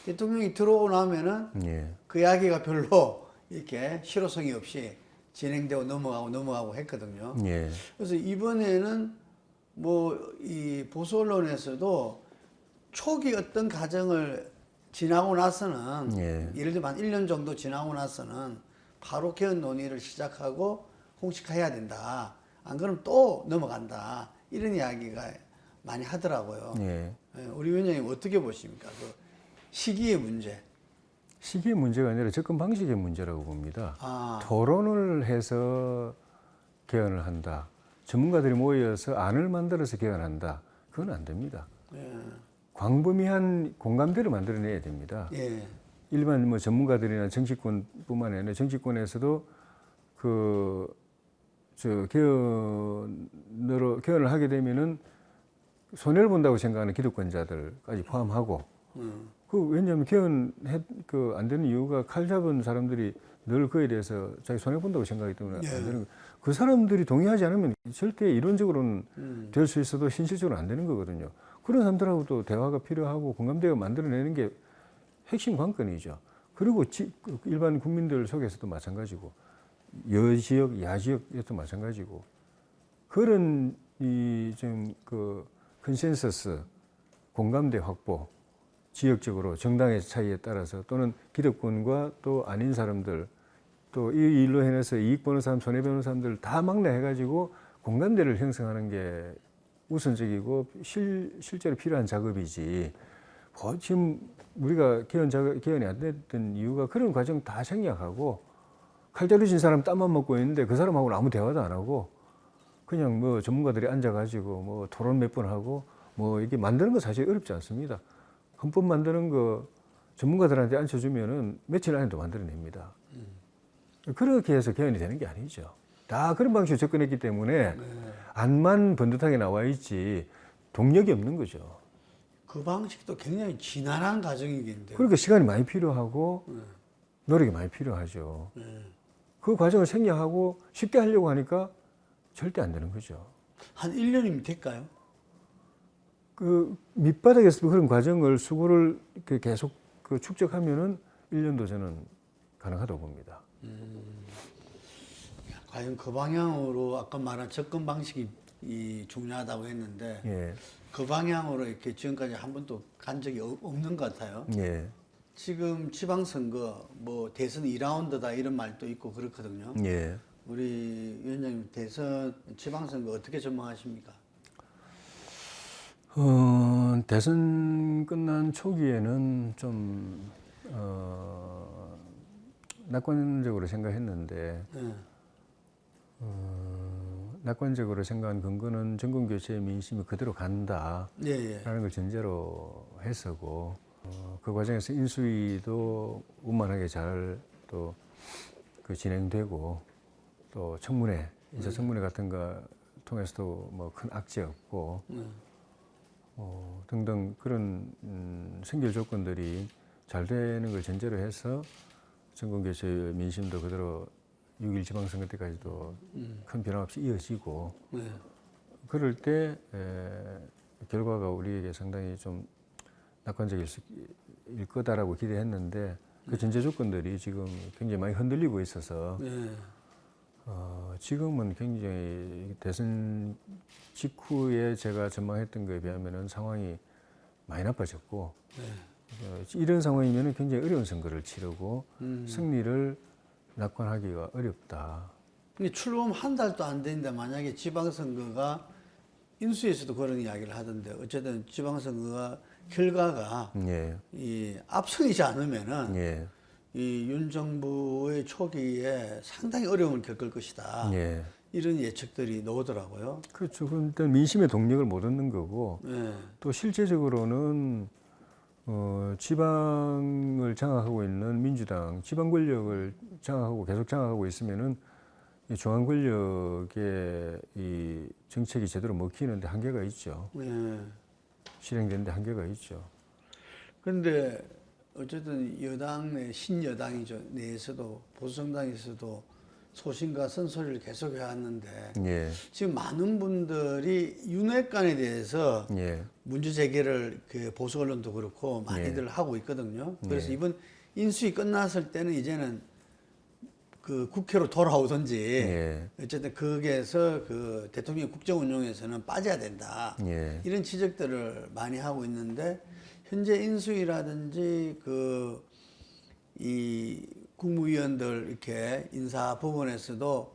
대통령이 들어오고 나면은 예. 그 이야기가 별로 이렇게 실효성이 없이 진행되고 넘어가고 했거든요. 예. 그래서 이번에는 뭐 이 보수 언론에서도 초기 어떤 과정을 지나고 나서는 예. 예를 들면 한 1년 정도 지나고 나서는 바로 개헌 논의를 시작하고 공식화해야 된다. 안 그러면 또 넘어간다. 이런 이야기가 많이 하더라고요. 예. 우리 위원장님 어떻게 보십니까? 그 시기의 문제. 시기의 문제가 아니라 접근 방식의 문제라고 봅니다. 아. 토론을 해서 개헌을 한다. 전문가들이 모여서 안을 만들어서 개헌한다. 그건 안 됩니다. 예. 광범위한 공감대를 만들어내야 됩니다. 예. 일반 뭐 전문가들이나 정치권뿐만 아니라 정치권에서도 개헌을 하게 되면은 손해를 본다고 생각하는 기득권자들까지 포함하고 왜냐하면 개헌 안 되는 이유가 칼 잡은 사람들이 늘 그에 대해서 자기 손해 본다고 생각하기 때문에 안 되는 거예요. 그 사람들이 동의하지 않으면 절대 이론적으로는 될 수 있어도 현실적으로 안 되는 거거든요. 그런 사람들하고도 대화가 필요하고 공감대가 만들어내는 게 핵심 관건이죠. 그리고 일반 국민들 속에서도 마찬가지고 여지역, 야지역에도 마찬가지고 그런 그 컨센서스, 공감대 확보, 지역적으로 정당의 차이에 따라서 또는 기득권과 또 아닌 사람들 또 이 일로 인해서 이익 보는 사람, 손해 보는 사람들 다 막내해가지고 공감대를 형성하는 게 우선적이고 실제로 필요한 작업이지. 지금 우리가 개헌이 안 됐던 이유가 그런 과정 다 생략하고 칼자루 진 사람 땀만 먹고 있는데 그 사람하고는 아무 대화도 안 하고 그냥 뭐 전문가들이 앉아가지고 뭐 토론 몇 번 하고 뭐 이게 만드는 거 사실 어렵지 않습니다. 헌법 만드는 거 전문가들한테 앉혀주면은 며칠 안에도 만들어냅니다. 그렇게 해서 개헌이 되는 게 아니죠. 다 그런 방식으로 접근했기 때문에 안만 번듯하게 나와 있지 동력이 없는 거죠. 그 방식도 굉장히 지난한 과정이겠는데요. 그러니까 시간이 많이 필요하고 노력이 많이 필요하죠. 그 과정을 생략하고 쉽게 하려고 하니까 절대 안 되는 거죠. 한 1년이면 될까요? 그 밑바닥에서도 그런 과정을 수고를 계속 축적하면은 1년도 저는 가능하다고 봅니다. 과연 그 방향으로 아까 말한 접근 방식이 중요하다고 했는데 예. 그 방향으로 이렇게 지금까지 한 번도 간 적이 없는 것 같아요. 예. 지금 지방선거 뭐 대선 2라운드다 이런 말도 있고 그렇거든요. 예. 우리 위원장님 대선 지방선거 어떻게 전망하십니까? 대선 끝난 초기에는 좀 낙관적으로 생각했는데 낙관적으로 생각한 근거는 정권교체의 민심이 그대로 간다라는 걸 전제로 했었고 그 과정에서 인수위도 원만하게 잘 또 진행되고 또 청문회, 인사청문회 같은 거 통해서도 뭐 큰 악재 없고 등등 그런 선결 조건들이 잘 되는 걸 전제로 해서 정권교체 민심도 그대로 6.1 지방선거 때까지도 큰 변화 없이 이어지고 그럴 때 결과가 우리에게 상당히 좀 낙관적일 거다라고 기대했는데 그 전제 조건들이 지금 굉장히 많이 흔들리고 있어서 지금은 굉장히 대선 직후에 제가 전망했던 거에 비하면은 상황이 많이 나빠졌고 이런 상황이면은 굉장히 어려운 선거를 치르고 승리를 낙관하기가 어렵다. 근데 출범 한 달도 안 됐는데 만약에 지방선거가 인수위에서도 그런 이야기를 하던데 어쨌든 지방선거가 결과가 이 압승이지 않으면은 이 윤 정부의 초기에 상당히 어려움을 겪을 것이다. 이런 예측들이 나오더라고요. 그렇죠. 일단 민심의 동력을 못 얻는 거고 또 실제적으로는 지방을 장악하고 있는 민주당, 지방 권력을 장악하고 계속 장악하고 있으면은 이 중앙 권력의 이 정책이 제대로 먹히는데 한계가 있죠. 실행되는데 한계가 있죠. 그런데 어쨌든 여당 내 신여당이죠. 내에서도 보수정당에서도 소신과 쓴소리를 계속 해왔는데 지금 많은 분들이 윤핵관에 대해서 문제 제기를 그 보수 언론도 그렇고 많이들 하고 있거든요. 그래서 이번 인수위 끝났을 때는 이제는 그 국회로 돌아오든지 어쨌든 거기에서 그 대통령 국정 운영에서는 빠져야 된다. 이런 지적들을 많이 하고 있는데 현재 인수위라든지 이 국무위원들 이렇게 인사 부분에서도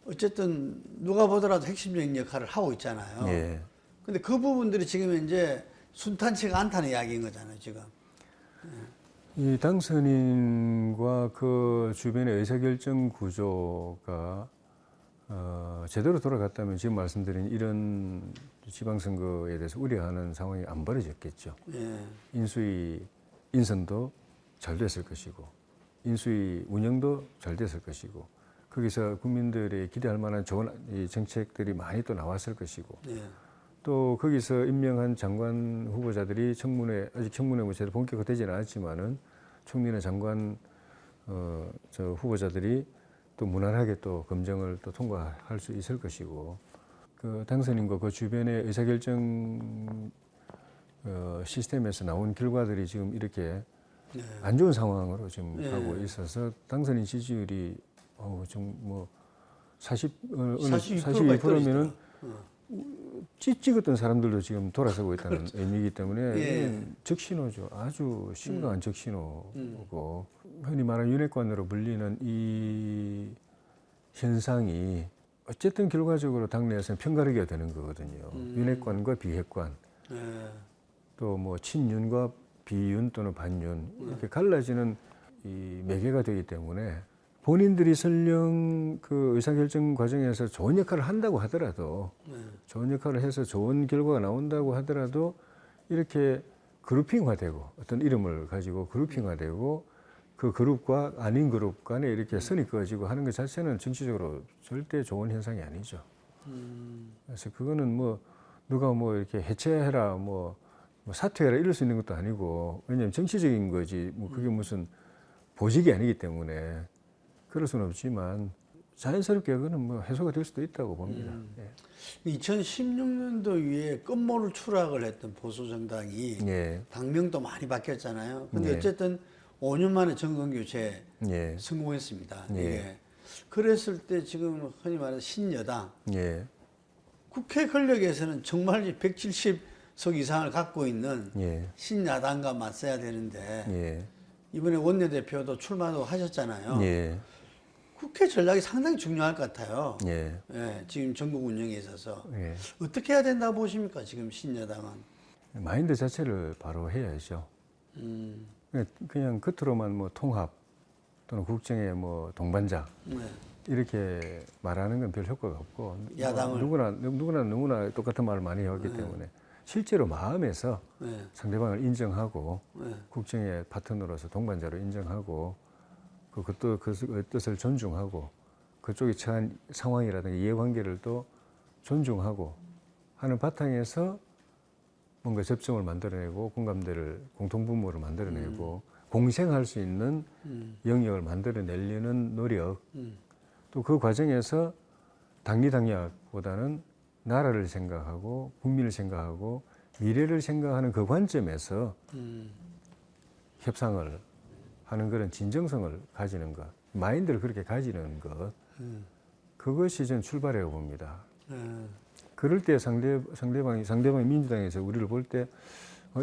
어쨌든 누가 보더라도 핵심적인 역할을 하고 있잖아요. 근데 그 부분들이 지금 이제 순탄치가 않다는 이야기인 거잖아요, 지금. 이 당선인과 그 주변의 의사결정 구조가 제대로 돌아갔다면 지금 말씀드린 이런 지방선거에 대해서 우려하는 상황이 안 벌어졌겠죠. 인수위 인선도 잘 됐을 것이고 인수위 운영도 잘 됐을 것이고 거기서 국민들이 기대할 만한 좋은 이 정책들이 많이 또 나왔을 것이고 또 거기서 임명한 장관 후보자들이 청문회 아직 청문회 뭐 제대로 본격화되지는 않았지만은 총리나 장관 저 후보자들이 또 무난하게 또 검증을 또 통과할 수 있을 것이고 그 당선인과 그 주변의 의사결정 시스템에서 나온 결과들이 지금 이렇게 네. 안 좋은 상황으로 지금 네. 가고 있어서 당선인 지지율이 좀 뭐 42%면은 42%면은 찍었던 사람들도 지금 돌아서고 있다는 그렇죠. 의미이기 때문에 예. 이건 적신호죠. 아주 심각한 적신호고 흔히 말하는 윤핵관으로 불리는 이 현상이 어쨌든 결과적으로 당내에서는 편가르기가 되는 거거든요. 윤핵관과 비핵관 네. 또 뭐 친윤과 비윤 또는 반윤 이렇게 갈라지는 이 매개가 되기 때문에 본인들이 설령 그 의사결정 과정에서 좋은 역할을 한다고 하더라도 좋은 역할을 해서 좋은 결과가 나온다고 하더라도 이렇게 그룹핑화되고 어떤 이름을 가지고 그룹핑화되고 그 그룹과 아닌 그룹 간에 이렇게 선이 그어지고 하는 것 자체는 정치적으로 절대 좋은 현상이 아니죠. 그래서 그거는 뭐 누가 뭐 이렇게 해체해라 뭐 사퇴해라 이럴 수 있는 것도 아니고 왜냐하면 정치적인 거지 뭐 그게 무슨 보직이 아니기 때문에 그럴 수는 없지만 자연스럽게 그거는 뭐 해소가 될 수도 있다고 봅니다. 예. 2016년도 위에 끝모를 추락을 했던 보수 정당이 예. 당명도 많이 바뀌었잖아요. 근데 예. 어쨌든 5년 만에 정권 교체 예. 성공했습니다. 예. 이게 그랬을 때 지금 흔히 말하는 신여당 예. 국회 권력에서는 정말 170석 이상을 갖고 있는 예. 신야당과 맞서야 되는데 예. 이번에 원내대표도 출마도 하셨잖아요. 예. 국회 전략이 상당히 중요할 것 같아요. 예. 예, 지금 전국 운영에 있어서 예. 어떻게 해야 된다고 보십니까? 지금 신여당은. 마인드 자체를 바로 해야죠. 그냥 겉으로만 뭐 통합 또는 국정의 뭐 동반자 네. 이렇게 말하는 건 별 효과가 없고 야당을. 누구나 똑같은 말을 많이 해왔기 때문에 실제로 마음에서 네. 상대방을 인정하고 네. 국정의 파트너로서 동반자로 인정하고 그 뜻을 존중하고 그쪽이 처한 상황이라든가 이해관계를 또 존중하고 하는 바탕에서 뭔가 접점을 만들어내고 공감대를 공통분모를 만들어내고 공생할 수 있는 영역을 만들어내려는 노력 또 그 과정에서 당리당략보다는 나라를 생각하고 국민을 생각하고 미래를 생각하는 그 관점에서 협상을 하는 그런 진정성을 가지는 것, 마인드를 그렇게 가지는 것, 그것이 전 출발이라고 봅니다. 그럴 때 상대방이 민주당에서 우리를 볼 때,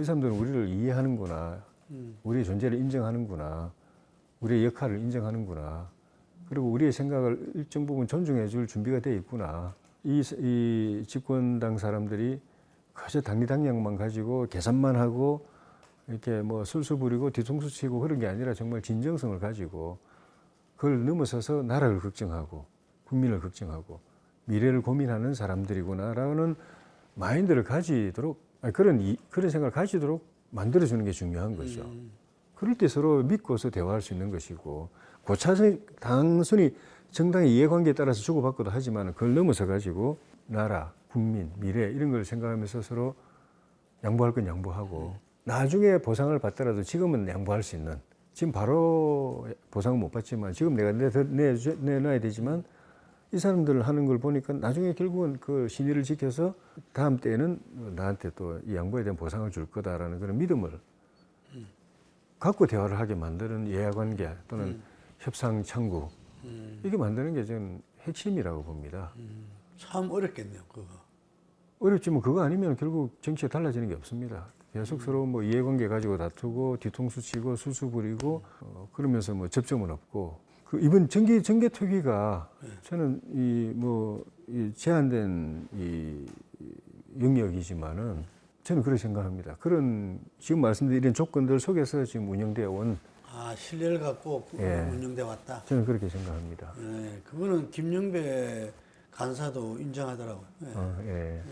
이 사람들은 우리를 이해하는구나, 우리의 존재를 인정하는구나, 우리의 역할을 인정하는구나, 그리고 우리의 생각을 일정 부분 존중해 줄 준비가 되어 있구나. 이 집권당 사람들이 그저 당리당략만 가지고 계산만 하고 이렇게 뭐 술수 부리고 뒤통수 치고 그런 게 아니라 정말 진정성을 가지고 그걸 넘어서서 나라를 걱정하고 국민을 걱정하고 미래를 고민하는 사람들이구나라는 마인드를 가지도록 그런 생각을 가지도록 만들어주는 게 중요한 거죠. 그럴 때 서로 믿고서 대화할 수 있는 것이고 고차선 단순히 정당의 이해관계에 따라서 주고받고도 하지만 그걸 넘어서 가지고 나라, 국민, 미래 이런 걸 생각하면서 서로 양보할 건 양보하고 나중에 보상을 받더라도 지금은 양보할 수 있는 지금 바로 보상은 못 받지만 지금 내가 내놔야 되지만 이 사람들 하는 걸 보니까 나중에 결국은 그 신의를 지켜서 다음 때에는 나한테 또 이 양보에 대한 보상을 줄 거다라는 그런 믿음을 갖고 대화를 하게 만드는 이해관계 또는 협상 창구 이게 만드는 게 저는 핵심이라고 봅니다. 참 어렵겠네요, 그거. 어렵지만 그거 아니면 결국 정치가 달라지는 게 없습니다. 계속 서로 뭐 이해관계 가지고 다투고 뒤통수 치고 수수 부리고 그러면서 뭐 접점은 없고 이번 정계 투기가 저는 이 제한된 이 영역이지만은 저는 그렇게 생각합니다. 그런 지금 말씀드린 이런 조건들 속에서 지금 운영되어 온 신뢰를 갖고 운영돼 왔다. 저는 그렇게 생각합니다. 네, 그거는 김영배 간사도 인정하더라고요. 네.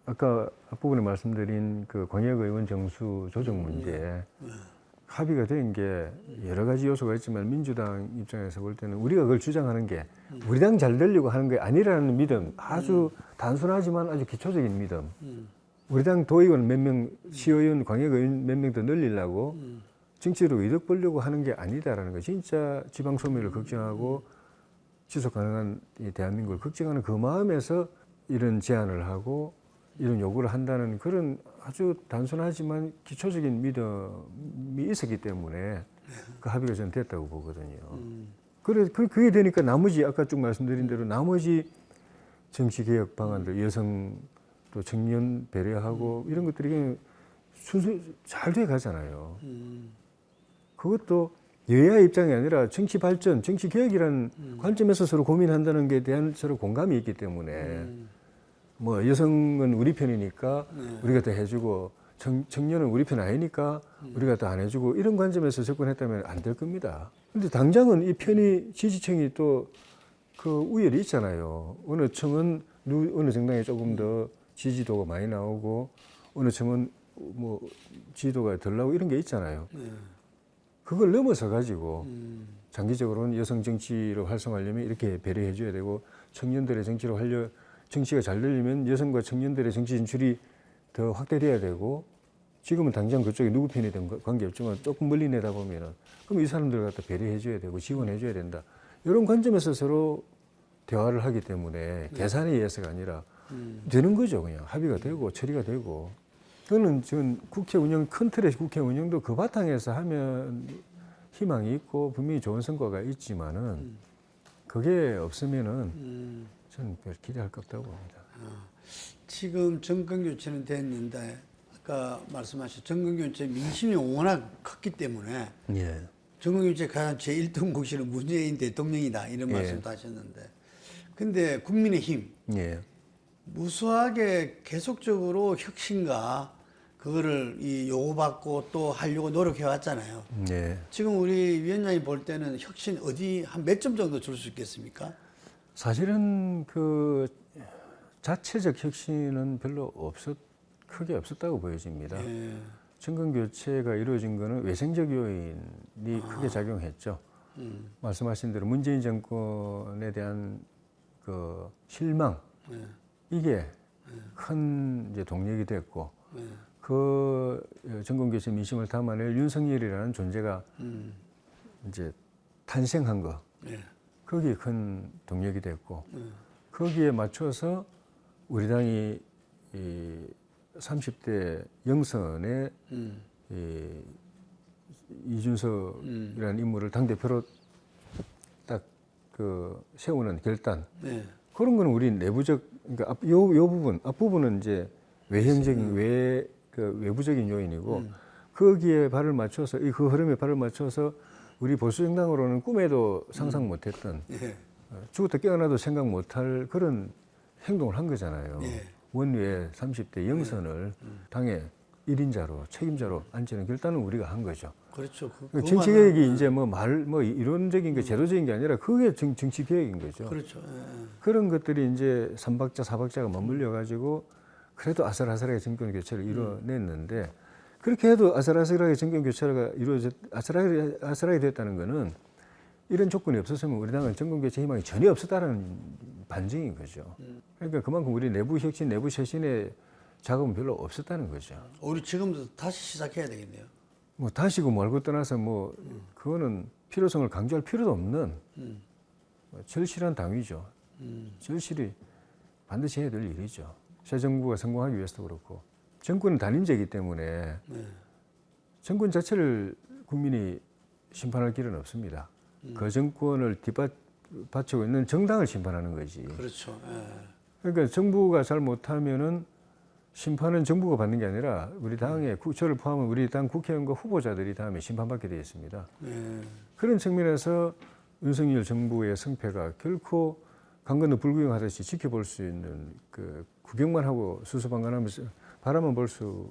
아까 앞부분에 말씀드린 그 광역의원 정수 조정 문제 합의가 된 게 여러 가지 요소가 있지만 민주당 입장에서 볼 때는 우리가 그걸 주장하는 게 우리 당 잘 되려고 하는 게 아니라는 믿음, 아주 단순하지만 아주 기초적인 믿음. 우리 당 도의원 몇 명, 시의원, 광역의원 몇 명 더 늘리려고 정치로 이득 보려고 하는 게 아니다라는 거. 진짜 지방 소멸을 걱정하고 지속 가능한 이 대한민국을 걱정하는 그 마음에서 이런 제안을 하고 이런 요구를 한다는 그런 아주 단순하지만 기초적인 믿음이 있었기 때문에 그 합의가 저는 됐다고 보거든요. 그게 되니까 나머지 아까 쭉 말씀드린 대로 나머지 정치개혁 방안들 여성 또 청년 배려하고 이런 것들이 그냥 순수 잘 돼 가잖아요. 그것도 여야 입장이 아니라 정치 발전, 정치 개혁이라는 관점에서 서로 고민한다는 게 대한 서로 공감이 있기 때문에 뭐 여성은 우리 편이니까 우리가 더 해주고 청년은 우리 편 아니니까 우리가 더 안 해주고 이런 관점에서 접근했다면 안 될 겁니다. 근데 당장은 이 편이 지지층이 또 그 우열이 있잖아요. 어느 층은 어느 정당에 조금 더 지지도가 많이 나오고 어느 층은 뭐 지지도가 덜 나오고 이런 게 있잖아요. 그걸 넘어서 가지고 장기적으로는 여성 정치를 활성화하려면 이렇게 배려해 줘야 되고 청년들의 정치로 정치가 잘 되려면 여성과 청년들의 정치 진출이 더 확대돼야 되고 지금은 당장 그쪽에 누구 편이든 관계없지만 조금 멀리 내다보면은 그럼 이 사람들 갖다 배려해 줘야 되고 지원해 줘야 된다. 이런 관점에서 서로 대화를 하기 때문에 계산에 의해서가 아니라 되는 거죠. 그냥 합의가 되고 처리가 되고. 저는 지금 국회 운영, 큰 틀의 국회 운영도 그 바탕에서 하면 희망이 있고 분명히 좋은 성과가 있지만은 그게 없으면은 저는 별 기대할 것 없다고 봅니다. 지금 정권 교체는 됐는데 아까 말씀하신 정권 교체 민심이 워낙 컸기 때문에 예. 정권 교체 가장 제1등 국시는 문재인 대통령이다 이런 예. 말씀도 하셨는데 근데 국민의힘 예. 무수하게 계속적으로 혁신과 그거를 요구받고 또 하려고 노력해 왔잖아요. 예. 지금 우리 위원장이 볼 때는 혁신 어디 한 몇 점 정도 줄 수 있겠습니까? 사실은 그 자체적 혁신은 별로 크게 없었다고 보여집니다. 예. 정권 교체가 이루어진 것은 외생적 요인이 크게 작용했죠. 말씀하신 대로 문재인 정권에 대한 그 실망 이게 큰 이제 동력이 됐고 그 정권 교체 민심을 담아낼 윤석열이라는 존재가 이제 탄생한 거 거기에 큰 동력이 됐고 거기에 맞춰서 우리 당이 이 30대 영선에 이준석이라는 인물을 당대표로 딱 그 세우는 결단 그런 거는 우리 내부적 그러니까 요 부분 앞부분은 이제 외형적인 외부적인 요인이고 거기에 발을 맞춰서 그 흐름에 발을 맞춰서 우리 보수 정당으로는 꿈에도 상상 못했던 죽었다 깨어나도 생각 못할 그런 행동을 한 거잖아요. 원외 30대 영선을 당의 1인자로 책임자로 앉히는 결단은 우리가 한 거죠. 그렇죠. 정치 개혁이 이제 뭐 이론적인 게 제도적인 게 아니라 그게 정치 개혁인 거죠. 그렇죠. 그런 것들이 이제 3박자, 4박자가 맞물려 가지고 그래도 아슬아슬하게 정권 교체를 이뤄냈는데 그렇게 해도 아슬아슬하게 정권 교체가 아슬아슬하게 됐다는 거는 이런 조건이 없었으면 우리 당은 정권 교체 희망이 전혀 없었다는 반증인 거죠. 그러니까 그만큼 우리 내부 혁신, 내부 쇄신의 작업은 별로 없었다는 거죠. 우리 지금부터 다시 시작해야 되겠네요. 뭐 다시고 말고 떠나서 뭐 그거는 필요성을 강조할 필요도 없는 절실한 당위죠. 절실히 반드시 해야 될 일이죠. 새 정부가 성공하기 위해서도 그렇고 정권은 단임제이기 때문에 정권 자체를 국민이 심판할 길은 없습니다. 그 정권을 뒷받치고 있는 정당을 심판하는 거지. 그렇죠. 그러니까 정부가 잘 못하면은 심판은 정부가 받는 게 아니라 우리 당의 저를 포함한 우리 당 국회의원과 후보자들이 다음에 심판받게 되어 있습니다. 그런 측면에서 윤석열 정부의 성패가 결코 강 건너 불구경하듯이 지켜볼 수 있는 그 구경만 하고 수수방관하면서 바라만 볼 수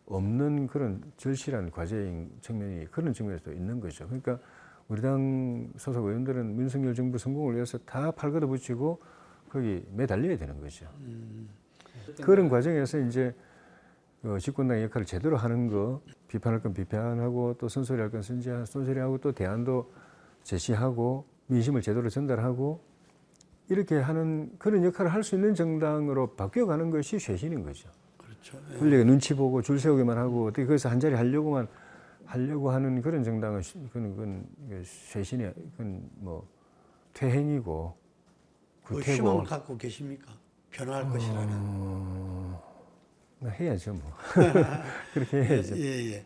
없는 그런 절실한 과제인 측면이 그런 측면에서 있는 거죠. 그러니까 우리 당 소속 의원들은 윤석열 정부 성공을 위해서 다 팔 걷어붙이고 거기 매달려야 되는 거죠. 그런 과정에서 이제 집권당의 역할을 제대로 하는 거, 비판할 건 비판하고 또 쓴소리할 건 쓴소리하고 또 대안도 제시하고 민심을 제대로 전달하고 이렇게 하는 그런 역할을 할 수 있는 정당으로 바뀌어가는 것이 쇄신인 거죠. 그렇죠. 권력에 눈치 보고 줄 세우기만 하고 어떻게 거기서 한 자리 하려고 하는 그런 정당은 그건 쇄신이 그건 뭐 퇴행이고 그 구태고 희망을 갖고 계십니까? 변화할 것이라는. 해야죠 뭐 그렇게 해야죠. 예, 예.